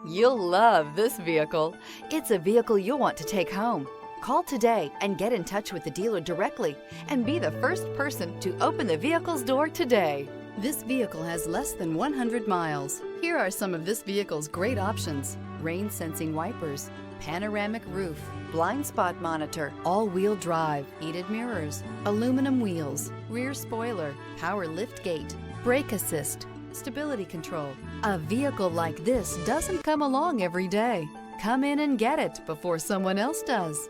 You'll love this vehicle. It's a vehicle you'll want to take home. Call today and get in touch with the dealer directly and be the first person to open the vehicle's door today. This vehicle has less than 100 miles. Here are some of this vehicle's great options: rain sensing wipers, panoramic roof, blind spot monitor, all-wheel drive, heated mirrors, aluminum wheels, rear spoiler, power lift gate, brake assist, stability control. A vehicle like this doesn't come along every day. Come in and get it before someone else does.